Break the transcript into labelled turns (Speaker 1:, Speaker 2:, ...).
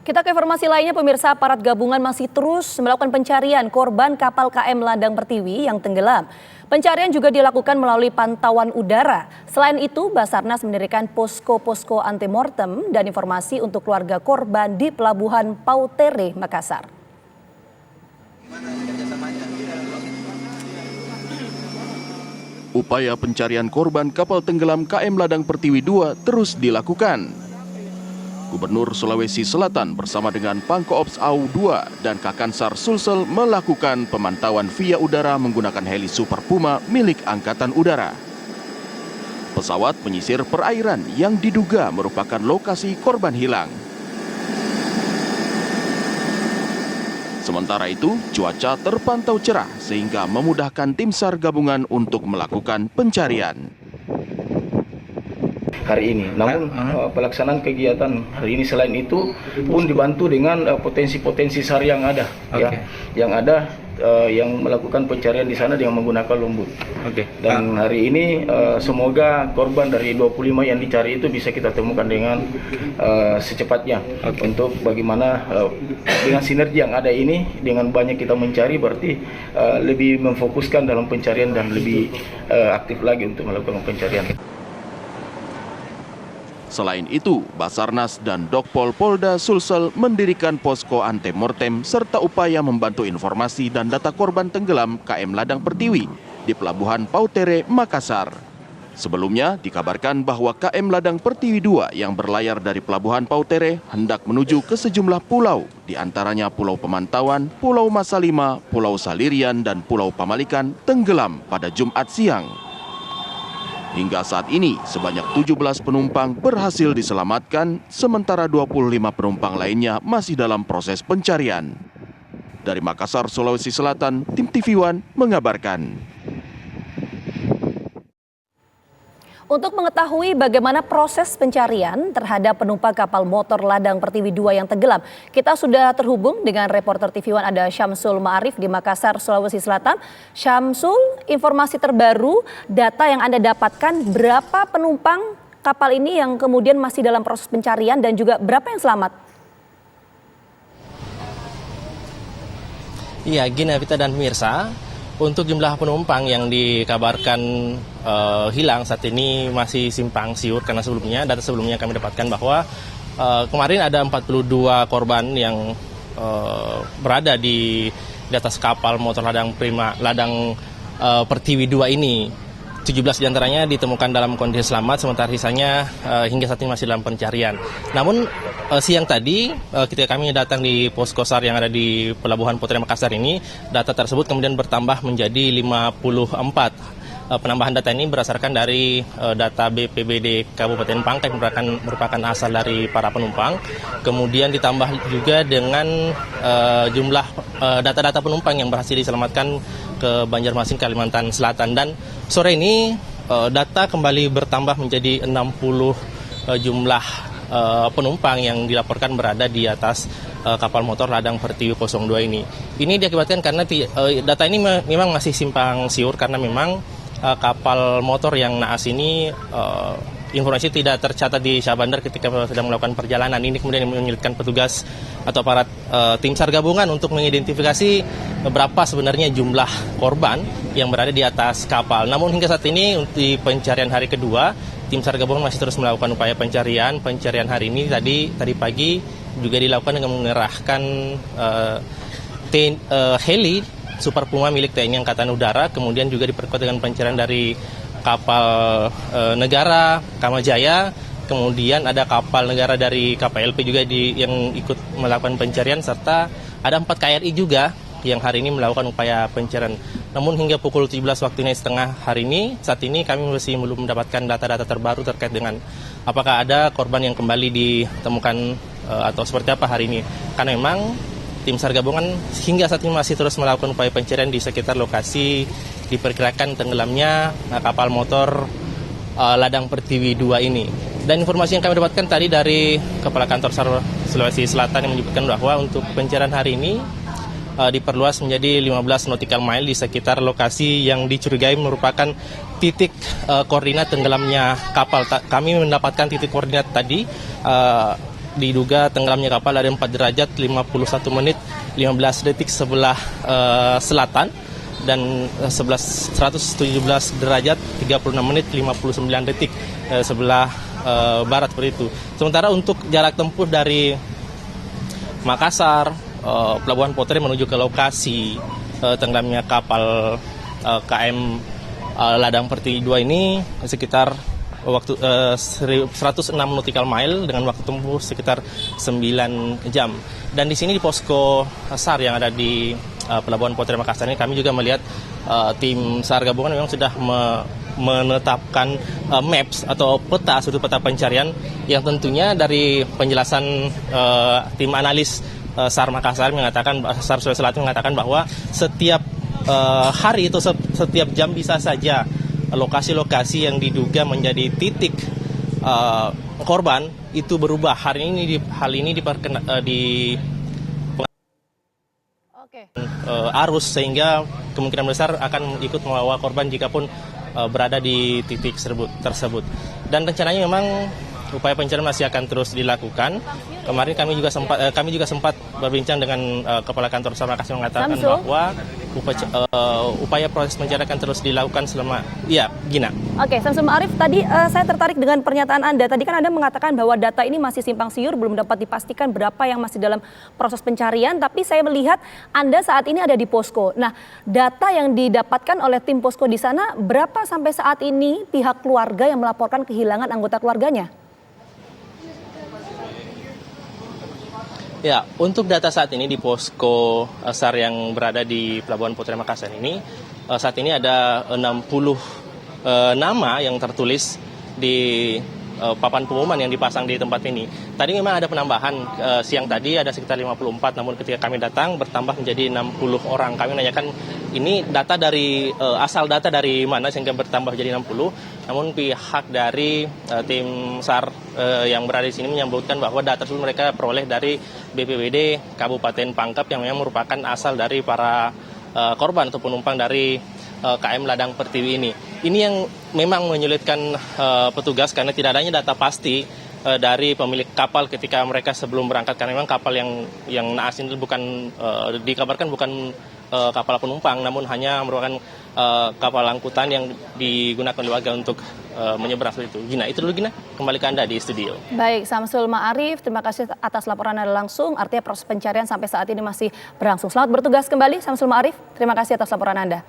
Speaker 1: Kita ke informasi lainnya, pemirsa, aparat gabungan masih terus melakukan pencarian korban kapal KM Ladang Pertiwi yang tenggelam. Pencarian juga dilakukan melalui pantauan udara. Selain itu, Basarnas mendirikan posko-posko antemortem dan informasi untuk keluarga korban di Pelabuhan Pautere, Makassar.
Speaker 2: Upaya pencarian korban kapal tenggelam KM Ladang Pertiwi 2 terus dilakukan. Gubernur Sulawesi Selatan bersama dengan Pangkoops AU 2 dan Kakansar Sulsel melakukan pemantauan via udara menggunakan heli Super Puma milik Angkatan Udara. Pesawat menyisir perairan yang diduga merupakan lokasi korban hilang. Sementara itu, cuaca terpantau cerah sehingga memudahkan tim SAR gabungan untuk melakukan pencarian
Speaker 3: hari ini. Namun pelaksanaan kegiatan hari ini selain itu pun dibantu dengan potensi-potensi SAR yang ada, yang melakukan pencarian di sana dengan menggunakan lumbut. Dan hari ini semoga korban dari 25 yang dicari itu bisa kita temukan dengan secepatnya. Untuk bagaimana dengan sinergi yang ada ini, dengan banyak kita mencari, berarti lebih memfokuskan dalam pencarian dan lebih aktif lagi untuk melakukan pencarian.
Speaker 2: Selain itu, Basarnas dan Dokpol Polda Sulsel mendirikan posko antemortem serta upaya membantu informasi dan data korban tenggelam KM Ladang Pertiwi di Pelabuhan Pautere, Makassar. Sebelumnya dikabarkan bahwa KM Ladang Pertiwi 2 yang berlayar dari Pelabuhan Pautere hendak menuju ke sejumlah pulau, di antaranya Pulau Pemantauan, Pulau Masalima, Pulau Salirian, dan Pulau Pamalikan tenggelam pada Jumat siang. Hingga saat ini, sebanyak 17 penumpang berhasil diselamatkan, sementara 25 penumpang lainnya masih dalam proses pencarian. Dari Makassar, Sulawesi Selatan, tim TV One mengabarkan.
Speaker 1: Untuk mengetahui bagaimana proses pencarian terhadap penumpang kapal motor Ladang Pertiwi 2 yang tenggelam, kita sudah terhubung dengan reporter TV One ada Syamsul Ma'arif di Makassar, Sulawesi Selatan. Syamsul, informasi terbaru, data yang Anda dapatkan, berapa penumpang kapal ini yang kemudian masih dalam proses pencarian dan juga berapa yang selamat?
Speaker 4: Iya, Gina, Vita, dan pemirsa. Untuk jumlah penumpang yang dikabarkan hilang saat ini masih simpang siur karena sebelumnya, data sebelumnya kami dapatkan bahwa kemarin ada 42 korban yang berada di atas kapal motor Ladang Pertiwi 2 ini. 17 diantaranya ditemukan dalam kondisi selamat, sementara sisanya hingga saat ini masih dalam pencarian. Namun siang tadi ketika kami datang di posko SAR yang ada di Pelabuhan Pautere Makassar ini, data tersebut kemudian bertambah menjadi 54. Penambahan data ini berdasarkan dari data BPBD Kabupaten Pangkep merupakan asal dari para penumpang. Kemudian ditambah juga dengan jumlah data-data penumpang yang berhasil diselamatkan ke Banjarmasin, Kalimantan Selatan. Dan sore ini data kembali bertambah menjadi 60 jumlah penumpang yang dilaporkan berada di atas kapal motor Ladang Pertiwi 02 ini. Ini diakibatkan karena data ini memang masih simpang siur karena memang kapal motor yang naas ini informasi tidak tercatat di Syah Bandar ketika sedang melakukan perjalanan. Ini kemudian menyulitkan petugas atau aparat tim SAR gabungan untuk mengidentifikasi berapa sebenarnya jumlah korban yang berada di atas kapal. Namun hingga saat ini di pencarian hari kedua, tim SAR gabungan masih terus melakukan upaya pencarian. Pencarian hari ini tadi pagi juga dilakukan dengan mengerahkan heli Super Puma milik TNI Angkatan Udara, kemudian juga diperkuat dengan pencarian dari kapal negara Kamajaya, kemudian ada kapal negara dari KPLP juga yang ikut melakukan pencarian, serta ada 4 KRI juga yang hari ini melakukan upaya pencarian. Namun hingga pukul 17 waktu Indonesia Tengah hari ini, saat ini kami masih belum mendapatkan data-data terbaru terkait dengan apakah ada korban yang kembali ditemukan atau seperti apa hari ini. Karena memang tim SAR gabungan hingga saat ini masih terus melakukan upaya pencarian di sekitar lokasi diperkirakan tenggelamnya kapal motor Ladang Pertiwi 2 ini. Dan informasi yang kami dapatkan tadi dari Kepala Kantor SAR Sulawesi Selatan yang menyebutkan bahwa untuk pencarian hari ini diperluas menjadi 15 nautical mile di sekitar lokasi yang dicurigai merupakan titik koordinat tenggelamnya kapal. Kami mendapatkan titik koordinat tadi diduga tenggelamnya kapal ada 4 derajat 51 menit 15 detik sebelah selatan dan 117 derajat 36 menit 59 detik sebelah barat seperti itu. Sementara untuk jarak tempuh dari Makassar, Pelabuhan Potere menuju ke lokasi tenggelamnya kapal KM Ladang Pertiwi 2 ini sekitar waktu 106 nautical mile dengan waktu tempuh sekitar 9 jam. Dan di sini di posko SAR yang ada di Pelabuhan Potere Makassar ini kami juga melihat tim SAR gabungan memang sudah menetapkan maps atau sudut peta pencarian yang tentunya dari penjelasan tim analis SAR Makassar mengatakan, SAR Sulawesi Selatan mengatakan bahwa setiap hari itu setiap jam bisa saja lokasi-lokasi yang diduga menjadi titik korban itu berubah. Hal ini arus sehingga kemungkinan besar akan ikut membawa korban jikapun berada di titik tersebut. Dan rencananya memang upaya pencarian masih akan terus dilakukan. Kemarin kami juga sempat berbincang dengan Kepala Kantor SAR Makassar mengatakan bahwa upaya proses pencarian akan terus dilakukan selama Gina.
Speaker 1: Oke, Syamsul Ma'arif, tadi saya tertarik dengan pernyataan Anda. Tadi kan Anda mengatakan bahwa data ini masih simpang siur, belum dapat dipastikan berapa yang masih dalam proses pencarian, tapi saya melihat Anda saat ini ada di posko. Nah, data yang didapatkan oleh tim posko di sana, berapa sampai saat ini pihak keluarga yang melaporkan kehilangan anggota keluarganya?
Speaker 4: Ya, untuk data saat ini di posko SAR yang berada di Pelabuhan Potere Makassar ini, saat ini ada 60 nama yang tertulis di papan pengumuman yang dipasang di tempat ini. Tadi memang ada penambahan, siang tadi ada sekitar 54, namun ketika kami datang bertambah menjadi 60 orang. Kami menanyakan ini data dari asal data dari mana sehingga bertambah jadi 60. Namun pihak dari tim SAR yang berada di sini menyebutkan bahwa data tersebut mereka peroleh dari BPBD Kabupaten Pangkep yang memang merupakan asal dari para korban atau penumpang dari KM Ladang Pertiwi ini. Ini yang memang menyulitkan petugas karena tidak adanya data pasti dari pemilik kapal ketika mereka sebelum berangkat, karena memang kapal yang naas ini dikabarkan bukan kapal penumpang, namun hanya merupakan kapal angkutan yang digunakan oleh warga untuk menyeberang seperti itu. Gina, itu dulu Gina, kembali ke Anda di studio.
Speaker 1: Baik, Syamsul Ma'arif, terima kasih atas laporan Anda langsung. Artinya proses pencarian sampai saat ini masih berlangsung. Selamat bertugas kembali, Syamsul Ma'arif. Terima kasih atas laporan Anda.